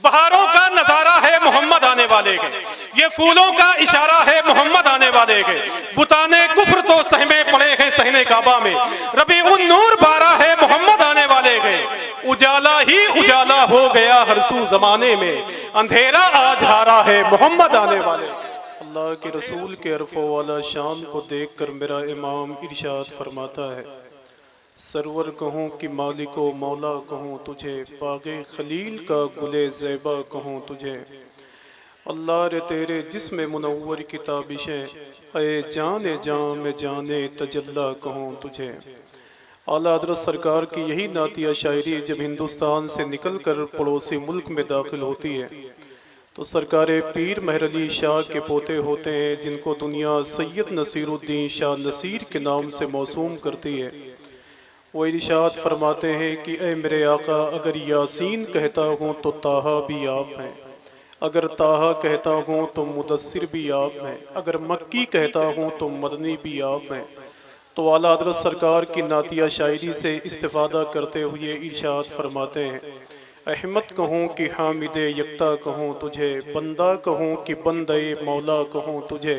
बहारों का नजारा है मोहम्मद आने वाले के, ये फूलों का इशारा है मोहम्मद आने वाले के। बुताने कुफ्र तो सहमे पड़े हैं सहने काबा में, रबी उन नूर बारा है मोहम्मद आने वाले के। उजाला ही उजाला हो गया हर सू जमाने में, अंधेरा आज हारा है मोहम्मद आने वाले। अल्लाह के रसूल के अरफो वाला शान को देखकर मेरा इमाम इरशाद फरमाता है, सरवर कहूँ कि मालिको मौला कहूँ तुझे, बागे खलील का गुले ज़ैबा कहूँ तुझे। अल्लाह रे तेरे जिस्म मुनव्वर की ताबिशें, अए जाने जान में जाने तजल्ला कहूँ तुझे। आला हज़रत सरकार की यही नातिया शायरी जब हिंदुस्तान से निकल कर पड़ोसी मुल्क में दाखिल होती है तो सरकार पीर महर अली शाह के पोते होते हैं, जिनको दुनिया सैयद नसीरुद्दीन शाह नसीर के नाम से मौसूम करती है। वो इरशाद फरमाते हैं कि ए मेरे आका, अगर यासीन कहता हूँ तो ताहा भी आप हैं, अगर ताहा कहता हूँ तो मुदस्सिर भी आप हैं, अगर मक्की कहता हूँ तो मदनी भी आप हैं। तो आला हज़रत सरकार की नातिया शायरी से इस्तिफ़ादा करते हुए इरशाद फरमाते हैं, अहमद कहूँ कि हामिद यकता कहूँ तुझे, बंदा कहूँ कि बंदे मौला कहूँ तुझे।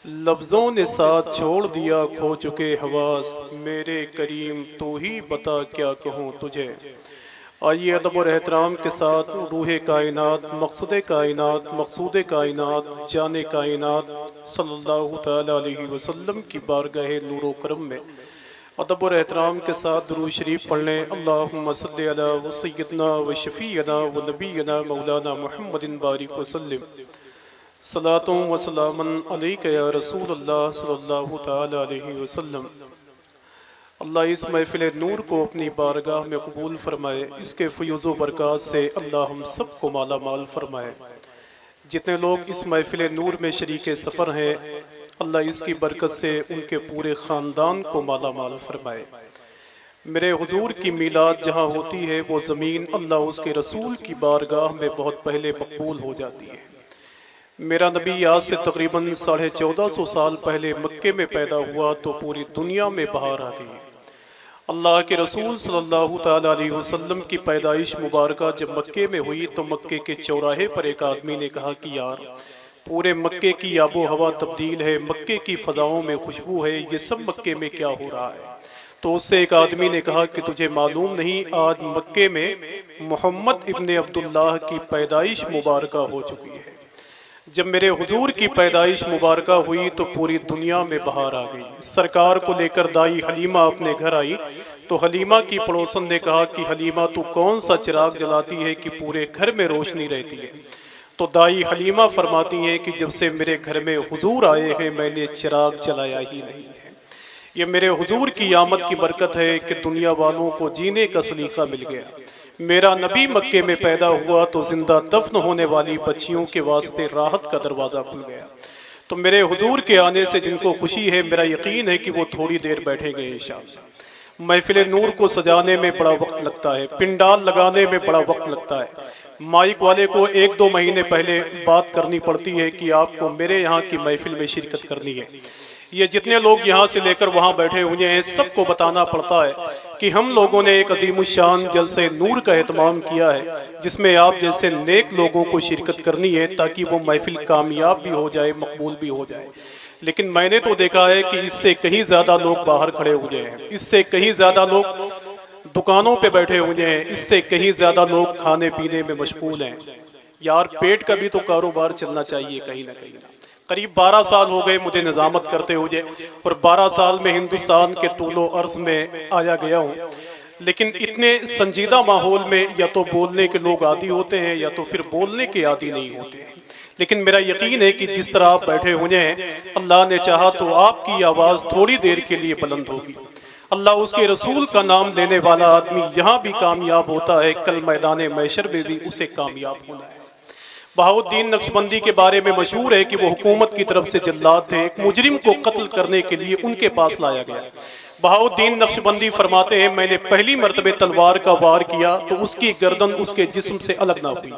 लफ्ज़ों ने साथ छोड़ दिया खो चुके हवास, मेरे करीम तू ही बता क्या कहूँ तुझे। आइए अदब और एहतराम के साथ रूह कायनात, मकसद कायनात, मकसूद कायनात, जाने कायनात सल्लल्लाहु तआला अलैहि वसल्लम की बारगाह नूर व करम में अदब और एहतराम के साथ दुरूद शरीफ पढ़ लें। अल्लाहुम्मा सल्लि अला व सय्यदना व शफ़ीअना व नबीना मौलाना मुहम्मदिन बारिक वसल्लम। सलातों व सलामन अलैका या रसूलल्लाह सल्लल्लाहु तआला अलैहि वसल्लम। अल्लाह इस महफिल नूर को अपनी बारगाह में कबूल फरमाए, इसके फ़यूज़ व बरक़ात से अल्लाह हम सब को माला माल फरमाए। जितने लोग इस महफिल नूर में शरीक सफ़र हैं, अल्लाह इसकी बरकत से उनके पूरे ख़ानदान को माला माल फरमाए। मेरे हुजूर की मीलाद जहाँ होती है वो ज़मीन अल्लाह उसके रसूल की बारगाह में बहुत पहले मकबूल हो जाती है। मेरा नबी आज से तकरीबन 1450 साल पहले मक्के में पैदा हुआ तो पूरी दुनिया में बहार आ गई। अल्लाह के रसूल सल्लल्लाहु तआला अलैहि वसल्लम की पैदाइश मुबारका जब मक्के में हुई तो मक्के के चौराहे पर एक आदमी ने कहा कि यार, पूरे मक्के की आबो हवा तब्दील है, मक्के की फ़ज़ाओं में खुशबू है, ये सब मक्के में क्या हो रहा है। तो उससे एक आदमी ने कहा कि तुझे मालूम नहीं, आज मक्के में मोहम्मद इब्न अब्दुल्लाह की पैदाइश मुबारका हो चुकी है। जब मेरे हुजूर की पैदाइश मुबारका हुई तो पूरी दुनिया में बहार आ गई। सरकार को लेकर दाई हलीमा अपने घर आई तो हलीमा की पड़ोसन ने कहा कि हलीमा तू कौन सा चिराग जलाती है कि पूरे घर में रोशनी रहती है। तो दाई हलीमा फरमाती हैं कि जब से मेरे घर में हुजूर आए हैं मैंने चिराग जलाया ही नहीं है। ये मेरे हुजूर की आमद की बरकत है कि दुनिया वालों को जीने का सलीका मिल गया। मेरा नबी मक्के में पैदा हुआ तो जिंदा दफन होने वाली बच्चियों के वास्ते राहत का दरवाज़ा खुल गया। तो मेरे हुजूर के आने से जिनको खुशी है, मेरा यकीन है कि वो थोड़ी देर बैठेंगे इंशाअल्लाह। महफिल नूर को सजाने में बड़ा वक्त लगता है, पिंडाल लगाने में बड़ा वक्त लगता है। माइक वाले को 1-2 महीने पहले बात करनी पड़ती है कि आपको मेरे यहाँ की महफिल में शिरकत करनी है। ये जितने लोग यहाँ से लेकर वहाँ बैठे हुए हैं सबको बताना पड़ता है कि हम लोगों ने एक अजीमुशान जलसे नूर का एहतमाम किया है जिसमें आप जैसे नेक लोगों को शिरकत करनी है ताकि वो महफिल कामयाब भी हो जाए, मकबूल भी हो जाए। लेकिन मैंने तो देखा है कि इससे कहीं ज़्यादा लोग बाहर खड़े हुए हैं, इससे कहीं ज़्यादा लोग दुकानों पे बैठे हुए हैं, इससे कहीं ज़्यादा लोग खाने पीने में मशगूल हैं। यार पेट का भी तो कारोबार चलना चाहिए कहीं ना कहीं। करीब 12 साल हो गए मुझे निज़ामत करते हुए और 12 साल में हिंदुस्तान के तूलो अर्ज़ में आया गया हूँ। लेकिन इतने संजीदा माहौल में या तो बोलने के लोग आदी होते हैं या तो फिर बोलने के आदी नहीं होते हैं। लेकिन मेरा यकीन है कि जिस तरह आप बैठे हुए हैं, अल्लाह ने चाहा तो आपकी आवाज़ थोड़ी देर के लिए बुलंद होगी। अल्लाह उसके रसूल का नाम लेने वाला आदमी यहाँ भी कामयाब होता है, कल मैदान मैशर में भी उसे कामयाब होना है। बहाउद्दीन नक्शबंदी के बारे में मशहूर है कि वो हुकूमत की तरफ से जल्लाद थे, एक मुजरिम को कत्ल करने के लिए उनके पास लाया गया। बहाउद्दीन नक्शबंदी फरमाते हैं मैंने पहली मरतबे तलवार का वार किया तो उसकी गर्दन उसके जिस्म से अलग ना हुई।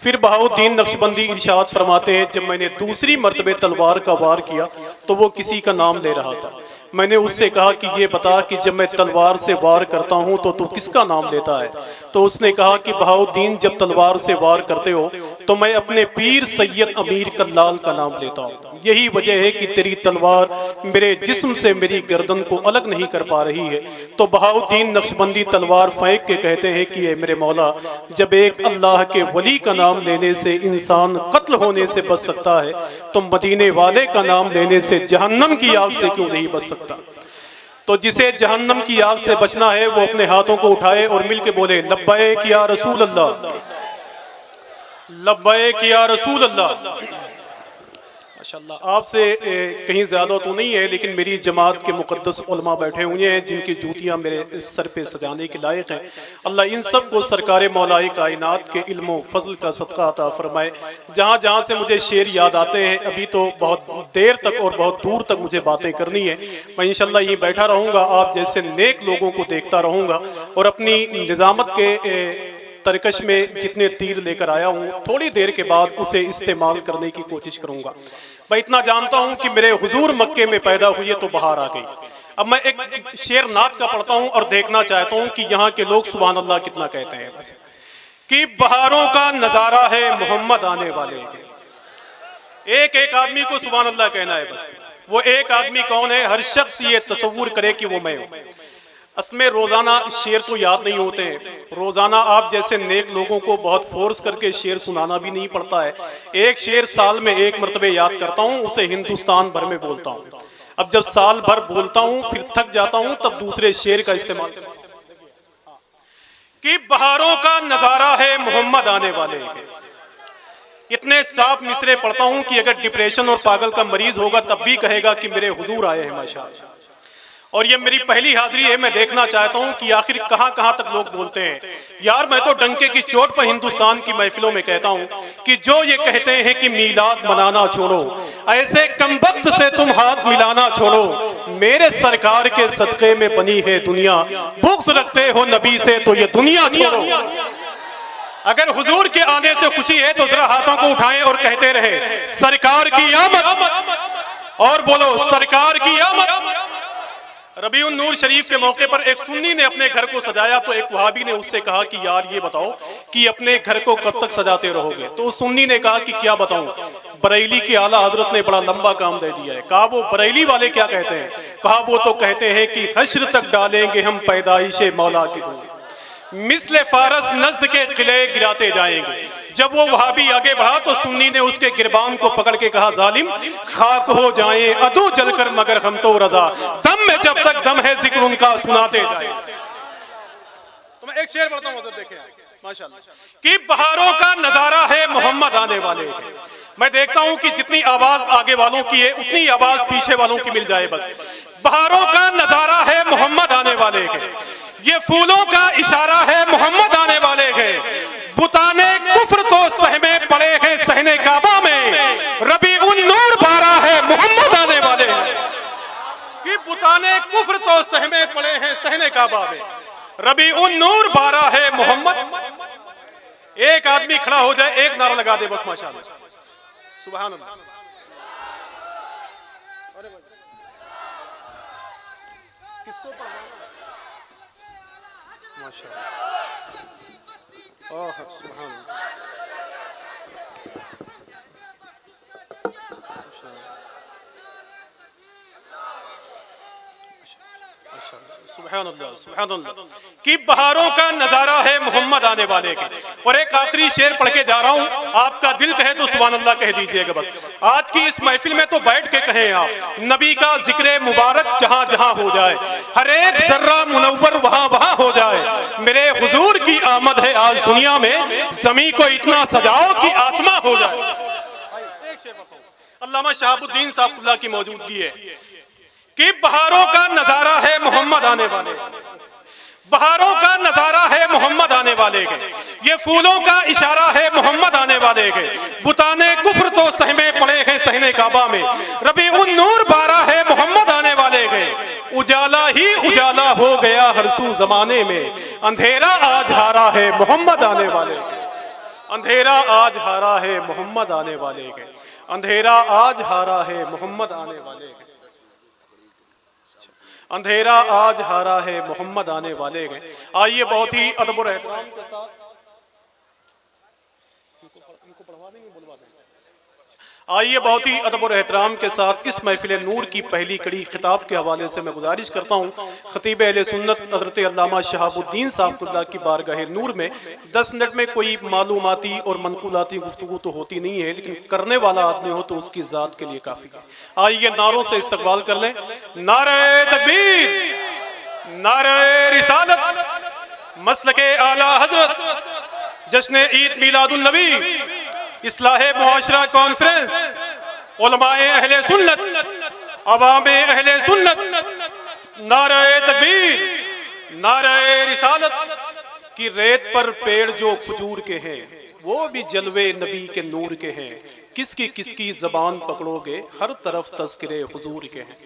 फिर बहाउद्दीन नक्शबंदी इरशाद फरमाते हैं जब मैंने दूसरी मरतबे तलवार का वार किया तो वो किसी का नाम ले रहा था। मैंने उससे कहा कि ये बता कि जब मैं तलवार से वार करता हूँ तो तू किसका नाम लेता है? तो उसने कहा कि बहाउद्दीन, जब तलवार से वार करते हो तो मैं अपने पीर सैयद अमीर कल्लाल का नाम लेता हूँ। यही वजह है कि तेरी तलवार मेरे जिस्म से मेरी गर्दन को अलग नहीं कर पा रही है। तो बहाउद्दीन नक्शबंदी तलवार फेंक के कहते हैं कि मेरे मौला, जब एक अल्लाह के वली का नाम लेने से इंसान कत्ल होने से बच सकता है तो मदीने वाले का नाम लेने से जहन्नम की आग से क्यों नहीं बच सकता? तो जिसे जहन्नम की आग से बचना है वो अपने हाथों को उठाए और मिलके बोले लब्बैक या रसूल अल्लाह, लब्बैक या रसूल अल्लाह। माशाअल्लाह, आपसे कहीं ज़्यादा तो नहीं है, लेकिन मेरी जमात के मुक़द्दस उलमा बैठे हुए हैं जिनकी जूतियाँ मेरे सर पे सजाने के लायक हैं। अल्लाह इन सब को सरकार मौलाए कायनात के इल्म फजल का सदका अता फरमाए। जहाँ जहाँ से मुझे शेर याद आते हैं, अभी तो बहुत देर तक और बहुत दूर तक मुझे बातें करनी है। मैं इंशाअल्लाह यहीं बैठा रहूँगा, आप जैसे नेक लोगों को देखता रहूँगा और अपनी निज़ामत के तरकश में जितने तीर लेकर आया हूँ थोड़ी देर के बाद उसे इस्तेमाल करने की कोशिश करूँगा। मैं इतना जानता हूँ कि मेरे हुजूर मक्के में पैदा हुए तो बाहर आ गई। अब मैं एक शेर नात का पढ़ता हूँ और देखना चाहता हूँ कि यहाँ के लोग सुभान अल्लाह कितना कहते हैं। बस कि बहारों का नज़ारा है मोहम्मद आने वाले के। एक एक आदमी को सुभान अल्लाह कहना है। बस वो एक आदमी कौन है? हर शख्स ये तसव्वुर करे कि वो मैं हूँ। असमें रोज़ाना शेर तो याद नहीं होते हैं। रोज़ाना आप जैसे नेक लोगों को बहुत फोर्स करके शेर सुनाना भी नहीं पड़ता है। एक शेर साल में एक मरतबे याद करता हूँ, उसे हिंदुस्तान भर में बोलता हूँ। अब जब साल भर बोलता हूँ फिर थक जाता हूँ तब दूसरे शेर का इस्तेमाल कि बहारों का नज़ारा है मोहम्मद आने वाले के। इतने साफ मिसरे पढ़ता हूँ कि अगर डिप्रेशन और पागल का मरीज होगा तब भी कहेगा कि मेरे हुजूर आए हैं माशाअल्लाह। और ये मेरी पहली हाजिरी है। मैं देखना चाहता हूँ कि आखिर कहाँ कहाँ तक लोग बोलते हैं। यार मैं तो डंके की चोट पर हिंदुस्तान की महफिलों में कहता हूँ कि जो ये कहते हैं कि मीलाद मनाना छोड़ो, ऐसे कमबख्त से तुम हाथ मिलाना छोड़ो। मेरे सरकार के सदक़े में बनी है दुनिया, बुग़्ज़ रखते हो नबी से तो ये दुनिया छोड़ो। अगर हुजूर के आने से खुशी है तो जरा हाथों को उठाएं और कहते रहे सरकार की आमद, और बोलो सरकार की आमद। रबीउन नूर शरीफ के मौके पर एक सुन्नी ने अपने घर को सजाया तो एक वहाबी ने उससे कहा कि यार ये बताओ कि अपने घर को कब तक सजाते रहोगे? तो उस सुन्नी ने कहा कि क्या बताऊं, बरेली के आला हजरत ने बड़ा लंबा काम दे दिया है। कहा वो बरेली वाले क्या कहते हैं? कहा वो तो कहते हैं कि हश्र तक डालेंगे हम पैदाइशे मौला की धूम, मिस्ले फारस नज्द के किले गिराते जाएंगे। जब वो वहाबी आगे बढ़ा तो सुन्नी ने उसके गिरबान को पकड़ के कहा जालिम खाक हो जाए अदू जलकर मगर हम तो रजा, दम में जब तक दम है जिक्र उनका सुनाते जाए। तो मैं एक शेर पढ़ता हूँ, देखें माशाअल्लाह कि बहारों का नजारा है मोहम्मद आने वाले के। मैं देखता हूँ कि जितनी आवाज आगे वालों की है उतनी आवाज पीछे वालों की मिल जाए। बस बहारों का नजारा है मोहम्मद आने वाले के, ये फूलों का इशारा है मोहम्मद आने वाले के। बुताने कुफ्र तो सहमे पड़े हैं सहने काबा में, रबीउन नूर बारा है मोहम्मद आने वाले कि बुताने कुफ्र तो सहमे पड़े हैं सहने काबा में, रबीउन नूर बारा है मोहम्मद। एक आदमी खड़ा हो जाए, एक नारा लगा दे बस माशाअल्लाह सुभान अल्लाह। किसको माशाअल्लाह सुभान सुभान अल्लाह सुभान अल्लाह कि बहारों का नजारा है मोहम्मद आने वाले के। और एक आखिरी शेर पढ़ के जा रहा हूं, आपका दिल कहे तो सुभान अल्लाह कह दीजिएगा। बस आज की इस महफिल में तो बैठ के कहें आप, नबी का जिक्र मुबारक जहां जहां हो जाए, हर एक जर्रा मुनव्वर वहां वहां हो जाए। मेरे हुजूर की आमद है आज दुनिया में, ज़मीं को इतना सजाओ कि आसमां हो जाए। अल्लामा शहाबुद्दीन साहब की मौजूदगी है कि बहारों का नजारा है मोहम्मद आने वाले, बहारों का नजारा है मोहम्मद आने वाले के, ये फूलों का इशारा है मोहम्मद आने वाले के। बुताने कुफ्र तो सहमे पड़े हैं सहने काबा में, रबीउन नूर बारा है मोहम्मद आने वाले के। उजाला ही उजाला हो गया हर सू जमाने में, अंधेरा आज हारा है मोहम्मद आने वाले के। अंधेरा आज हारा है मोहम्मद आने वाले के, अंधेरा आज हारा है मोहम्मद आने वाले के। अंधेरा आज हारा है मोहम्मद आने वाले के। आइए बहुत ही अदब और एहतराम के साथ आइए बहुत ही अदब और एहतराम के साथ इस महफिल नूर की पहली कड़ी खिताब के हवाले से मैं गुजारिश करता हूँ खतीब अहले सुन्नत हज़रत अल्लामा शहाबुद्दीन साहब की बारगाह नूर में 10 मिनट में कोई मालूमाती और मनकुलाती गुफ्तगू तो होती नहीं है, लेकिन करने वाला आदमी हो तो उसकी ज़ात के लिए काफ़ी है। आइए नारों से इस्तकबाल कर लें। नारे तकबीर, नारे रिसालत, मसलके आला हजरत, जश्न ईद मिलादुन नबी, इस्लाहे मुआशरा कॉन्फ्रेंस, उलमाए अहले सुन्नत, अवामे अहले सुन्नत, नारे तकबीर, नारे रिसालत की रेत पर पेड़ जो खजूर के हैं वो भी जलवे नबी के नूर के हैं। किसकी किसकी ज़बान पकड़ोगे हर तरफ तज़किरे हुजूर के हैं।